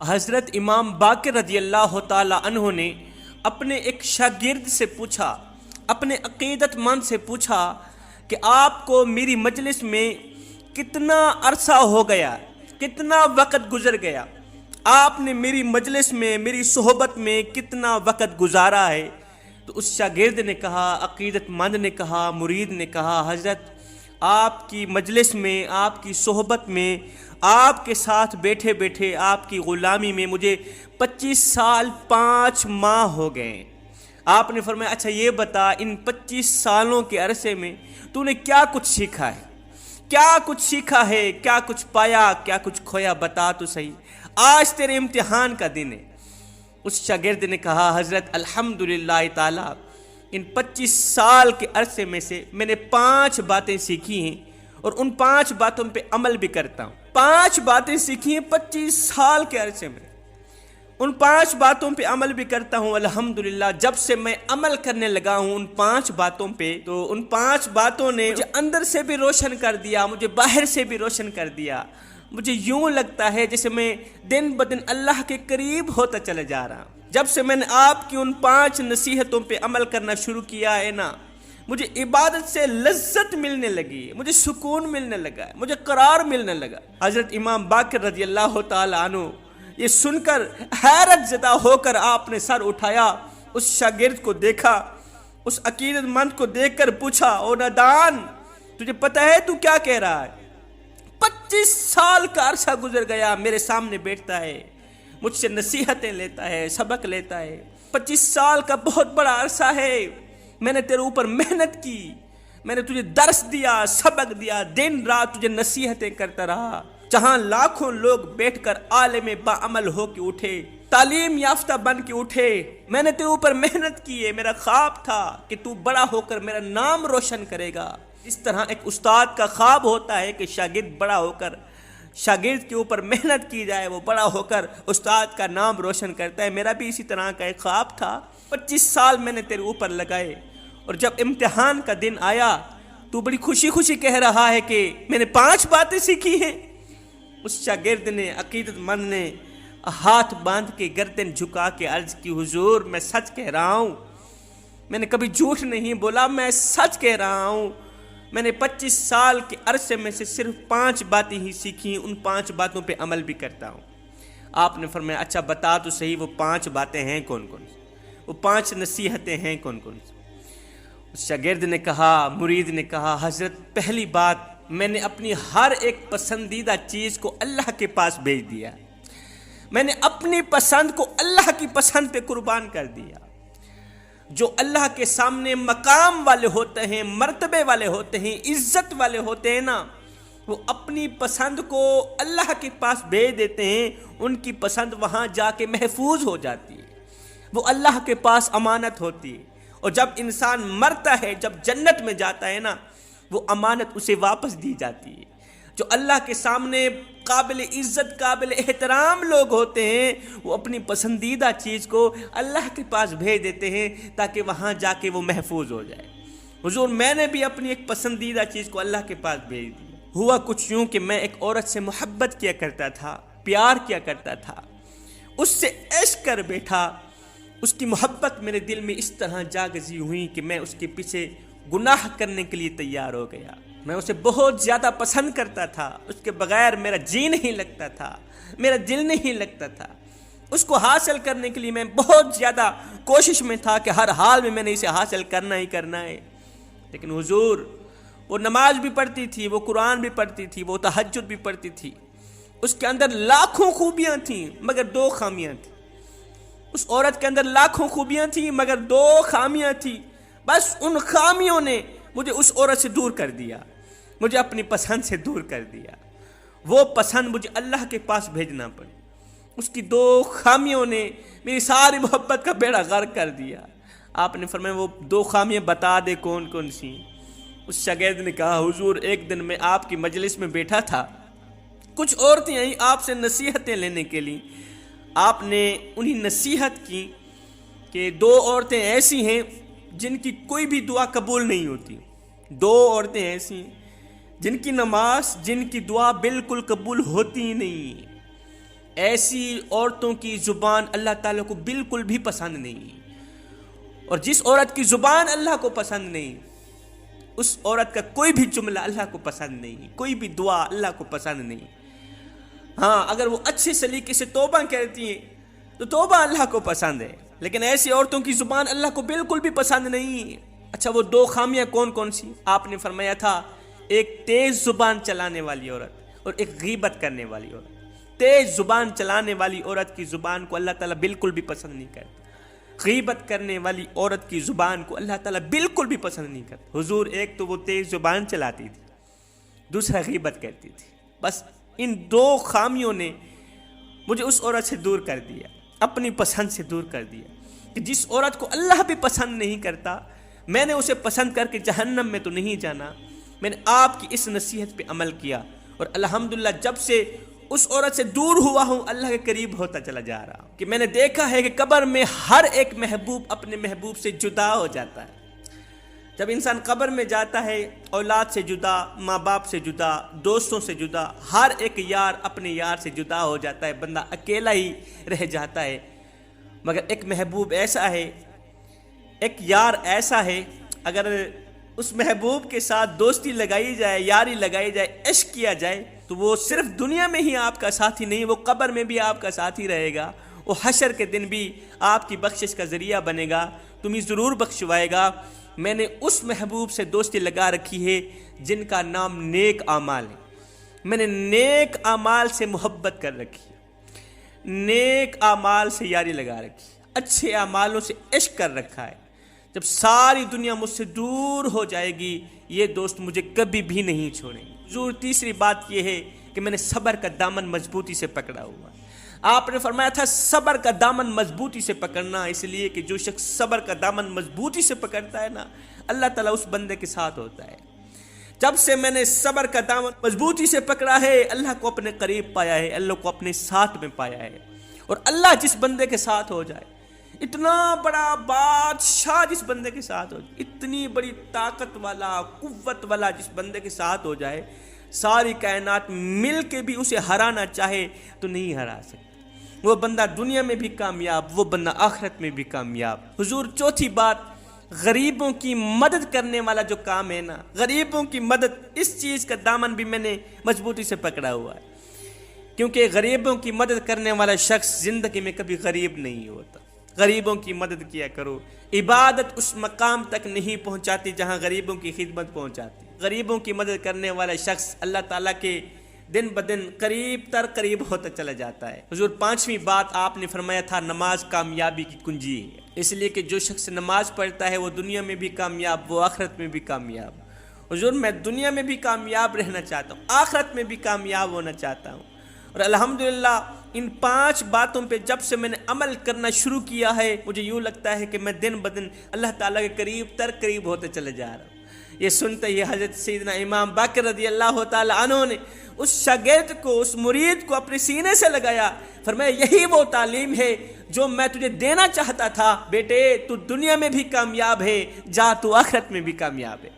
حضرت امام باقر رضی اللہ تعالی عنہ نے اپنے ایک شاگرد سے پوچھا، اپنے عقیدت مند سے پوچھا کہ آپ کو میری مجلس میں کتنا عرصہ ہو گیا، کتنا وقت گزر گیا، آپ نے میری مجلس میں، میری صحبت میں کتنا وقت گزارا ہے؟ تو اس شاگرد نے کہا، عقیدت مند نے کہا، مرید نے کہا، حضرت آپ کی مجلس میں، آپ کی صحبت میں، آپ کے ساتھ بیٹھے بیٹھے، آپ کی غلامی میں مجھے 25 سال 5 ماہ ہو گئے۔ آپ نے فرمایا اچھا یہ بتا، ان 25 سالوں کے عرصے میں تو نے کیا کچھ سیکھا ہے، کیا کچھ سیکھا ہے، کیا کچھ پایا، کیا کچھ کھویا، بتا تو صحیح، آج تیرے امتحان کا دن ہے۔ اس شاگرد نے کہا حضرت الحمدللہ تعالی ان 25 سال کے عرصے میں سے میں نے 5 باتیں سیکھی ہیں اور ان 5 باتوں پہ عمل بھی کرتا ہوں۔ 5 باتیں سیکھی ہیں 25 سال کے عرصے میں، ان 5 باتوں پہ عمل بھی کرتا ہوں الحمدللہ۔ جب سے میں عمل کرنے لگا ہوں ان 5 باتوں پہ، تو ان 5 باتوں نے مجھے اندر سے بھی روشن کر دیا، مجھے باہر سے بھی روشن کر دیا۔ مجھے یوں لگتا ہے جیسے میں دن بدن اللہ کے قریب ہوتا چلا جا رہا ہوں۔ جب سے میں نے آپ کی ان 5 نصیحتوں پہ عمل کرنا شروع کیا ہے نا، مجھے عبادت سے لذت ملنے لگی، مجھے سکون ملنے لگا، مجھے قرار ملنے لگا۔ حضرت امام باقر رضی اللہ تعالی عنہ یہ سن کر حیرت زدہ ہو کر آپ نے سر اٹھایا، اس شاگرد کو دیکھا، اس عقیدت مند کو دیکھ کر پوچھا، او نادان تجھے پتہ ہے تو کیا کہہ رہا ہے؟ 25 سال کا عرصہ گزر گیا، میرے سامنے بیٹھتا ہے، مجھ سے نصیحتیں لیتا ہے، سبق لیتا ہے۔ 25 سال کا بہت بڑا عرصہ ہے، میں نے تیرے اوپر محنت کی، میں نے تجھے درس دیا، سبق دیا، دن رات تجھے نصیحتیں کرتا رہا، جہاں لاکھوں لوگ بیٹھ کر عالم باعمل ہو کے اٹھے، تعلیم یافتہ بن کے اٹھے، میں نے تیرے اوپر محنت کی ہے، میرا خواب تھا کہ تو بڑا ہو کر میرا نام روشن کرے گا۔ اس طرح ایک استاد کا خواب ہوتا ہے کہ شاگرد بڑا ہو کر، شاگرد کے اوپر محنت کی جائے، وہ بڑا ہو کر استاد کا نام روشن کرتا ہے۔ میرا بھی اسی طرح کا ایک خواب تھا، 25 سال میں نے تیرے اوپر لگائے، اور جب امتحان کا دن آیا تو بڑی خوشی خوشی کہہ رہا ہے کہ میں نے 5 باتیں سیکھی ہیں۔ اس شاگرد نے، عقیدت مند نے ہاتھ باندھ کے گردن جھکا کے عرض کی، حضور میں سچ کہہ رہا ہوں، میں نے کبھی جھوٹ نہیں بولا، میں سچ کہہ رہا ہوں، میں نے 25 سال کے عرصے میں سے صرف 5 باتیں ہی سیکھی، ان 5 باتوں پہ عمل بھی کرتا ہوں۔ آپ نے فرمایا اچھا بتا تو صحیح وہ 5 باتیں ہیں کون کون سی، وہ 5 نصیحتیں ہیں کون کون سی؟ اس شاگرد نے کہا، مرید نے کہا، حضرت پہلی بات میں نے اپنی ہر ایک پسندیدہ چیز کو اللہ کے پاس بھیج دیا، میں نے اپنی پسند کو اللہ کی پسند پہ قربان کر دیا۔ جو اللہ کے سامنے مقام والے ہوتے ہیں، مرتبے والے ہوتے ہیں، عزت والے ہوتے ہیں نا، وہ اپنی پسند کو اللہ کے پاس بھیج دیتے ہیں، ان کی پسند وہاں جا کے محفوظ ہو جاتی ہے، وہ اللہ کے پاس امانت ہوتی ہے، اور جب انسان مرتا ہے، جب جنت میں جاتا ہے نا، وہ امانت اسے واپس دی جاتی ہے۔ جو اللہ کے سامنے قابل عزت، قابل احترام لوگ ہوتے ہیں، وہ اپنی پسندیدہ چیز کو اللہ کے پاس بھیج دیتے ہیں تاکہ وہاں جا کے وہ محفوظ ہو جائے۔ حضور میں نے بھی اپنی ایک پسندیدہ چیز کو اللہ کے پاس بھیج دی۔ ہوا کچھ یوں کہ میں ایک عورت سے محبت کیا کرتا تھا، پیار کیا کرتا تھا، اس سے عشق کر بیٹھا، اس کی محبت میرے دل میں اس طرح جاگزی ہوئی کہ میں اس کے پیچھے گناہ کرنے کے لیے تیار ہو گیا۔ میں اسے بہت زیادہ پسند کرتا تھا، اس کے بغیر میرا جی نہیں لگتا تھا، میرا دل نہیں لگتا تھا۔ اس کو حاصل کرنے کے لیے میں بہت زیادہ کوشش میں تھا کہ ہر حال میں میں نے اسے حاصل کرنا ہی کرنا ہے۔ لیکن حضور وہ نماز بھی پڑھتی تھی، وہ قرآن بھی پڑھتی تھی، وہ تہجد بھی پڑھتی تھی، اس کے اندر لاکھوں خوبیاں تھیں مگر 2 خامیاں تھیں۔ اس عورت کے اندر لاکھوں خوبیاں تھیں مگر 2 خامیاں تھیں۔ بس ان خامیوں نے مجھے اس عورت سے دور کر دیا، مجھے اپنی پسند سے دور کر دیا۔ وہ پسند مجھے اللہ کے پاس بھیجنا پڑی، اس کی 2 خامیوں نے میری ساری محبت کا بیڑا غرق کر دیا۔ آپ نے فرمایا وہ 2 خامیاں بتا دے کون کون سی؟ اس شاگرد نے کہا حضور ایک دن میں آپ کی مجلس میں بیٹھا تھا، کچھ عورتیں آئیں آپ سے نصیحتیں لینے کے لیے، آپ نے انہیں نصیحت کی کہ 2 عورتیں ایسی ہیں جن کی کوئی بھی دعا قبول نہیں ہوتی، 2 عورتیں ایسی ہیں جن کی نماز، جن کی دعا بالکل قبول ہوتی ہی نہیں۔ ایسی عورتوں کی زبان اللہ تعالیٰ کو بالکل بھی پسند نہیں، اور جس عورت کی زبان اللہ کو پسند نہیں اس عورت کا کوئی بھی جملہ اللہ کو پسند نہیں، کوئی بھی دعا اللہ کو پسند نہیں۔ ہاں اگر وہ اچھے سلیقے سے توبہ کہتی ہیں تو توبہ اللہ کو پسند ہے، لیکن ایسی عورتوں کی زبان اللہ کو بالکل بھی پسند نہیں۔ اچھا وہ دو خامیاں کون کون سی؟ آپ نے فرمایا تھا ایک تیز زبان چلانے والی عورت اور ایک غیبت کرنے والی عورت۔ تیز زبان چلانے والی عورت کی زبان کو اللہ تعالیٰ بالکل بھی پسند نہیں کرتا، غیبت کرنے والی عورت کی زبان کو اللہ تعالیٰ بالکل بھی پسند نہیں کرتا۔ حضور ایک تو وہ تیز زبان چلاتی تھی، دوسرا غیبت کرتی تھی، بس ان دو خامیوں نے مجھے اس عورت سے دور کر دیا، اپنی پسند سے دور کر دیا کہ جس عورت کو اللہ بھی پسند نہیں کرتا میں نے اسے پسند کر کے جہنم میں تو نہیں جانا۔ میں نے آپ کی اس نصیحت پہ عمل کیا اور الحمدللہ جب سے اس عورت سے دور ہوا ہوں اللہ کے قریب ہوتا چلا جا رہا ہوں کہ میں نے دیکھا ہے کہ قبر میں ہر ایک محبوب اپنے محبوب سے جدا ہو جاتا ہے۔ جب انسان قبر میں جاتا ہے اولاد سے جدا، ماں باپ سے جدا، دوستوں سے جدا، ہر ایک یار اپنے یار سے جدا ہو جاتا ہے، بندہ اکیلا ہی رہ جاتا ہے۔ مگر ایک محبوب ایسا ہے، ایک یار ایسا ہے، اگر اس محبوب کے ساتھ دوستی لگائی جائے، یاری لگائی جائے، عشق کیا جائے تو وہ صرف دنیا میں ہی آپ کا ساتھی نہیں، وہ قبر میں بھی آپ کا ساتھی رہے گا، وہ حشر کے دن بھی آپ کی بخشش کا ذریعہ بنے گا، تمہیں ضرور بخشوائے گا۔ میں نے اس محبوب سے دوستی لگا رکھی ہے جن کا نام نیک اعمال ہے۔ میں نے نیک اعمال سے محبت کر رکھی ہے، نیک اعمال سے یاری لگا رکھی ہے، اچھے اعمالوں سے عشق کر رکھا ہے۔ جب ساری دنیا مجھ سے دور ہو جائے گی یہ دوست مجھے کبھی بھی نہیں چھوڑیں گے۔ حضور تیسری بات یہ ہے کہ میں نے صبر کا دامن مضبوطی سے پکڑا ہوا ہے۔ آپ نے فرمایا تھا صبر کا دامن مضبوطی سے پکڑنا، اس لیے کہ جو شخص صبر کا دامن مضبوطی سے پکڑتا ہے نا اللہ تعالیٰ اس بندے کے ساتھ ہوتا ہے۔ جب سے میں نے صبر کا دامن مضبوطی سے پکڑا ہے اللہ کو اپنے قریب پایا ہے، اللہ کو اپنے ساتھ میں پایا ہے۔ اور اللہ جس بندے کے ساتھ ہو جائے، اتنا بڑا بادشاہ جس بندے کے ساتھ ہو جائے، اتنی بڑی طاقت والا قوت والا جس بندے کے ساتھ ہو جائے، ساری کائنات مل کے بھی اسے ہرانا چاہے تو نہیں ہرا سکتے۔ وہ بندہ دنیا میں بھی کامیاب، وہ بندہ آخرت میں بھی کامیاب۔ حضور چوتھی بات، غریبوں کی مدد کرنے والا جو کام ہے نا، غریبوں کی مدد، اس چیز کا دامن بھی میں نے مضبوطی سے پکڑا ہوا ہے، کیونکہ غریبوں کی مدد کرنے والا شخص زندگی میں کبھی غریب نہیں ہوتا۔ غریبوں کی مدد کیا کرو، عبادت اس مقام تک نہیں پہنچاتی جہاں غریبوں کی خدمت پہنچاتی۔ غریبوں کی مدد کرنے والا شخص اللہ تعالیٰ کے دن بدن قریب تر قریب ہوتا چلا جاتا ہے۔ حضور پانچویں بات آپ نے فرمایا تھا نماز کامیابی کی کنجی ہے، اس لیے کہ جو شخص نماز پڑھتا ہے وہ دنیا میں بھی کامیاب، وہ آخرت میں بھی کامیاب۔ حضور میں دنیا میں بھی کامیاب رہنا چاہتا ہوں، آخرت میں بھی کامیاب ہونا چاہتا ہوں، اور الحمدللہ ان 5 باتوں پہ جب سے میں نے عمل کرنا شروع کیا ہے مجھے یوں لگتا ہے کہ میں دن بدن اللہ تعالیٰ کے قریب تر قریب ہوتے چلے جا رہا ہوں۔ یہ سنتے ہی حضرت سیدنا امام باقر رضی اللہ تعالی عنہ نے اس شاگرد کو، اس مرید کو اپنے سینے سے لگایا، فرمایا یہی وہ تعلیم ہے جو میں تجھے دینا چاہتا تھا، بیٹے تو دنیا میں بھی کامیاب ہے، جا تو آخرت میں بھی کامیاب ہے۔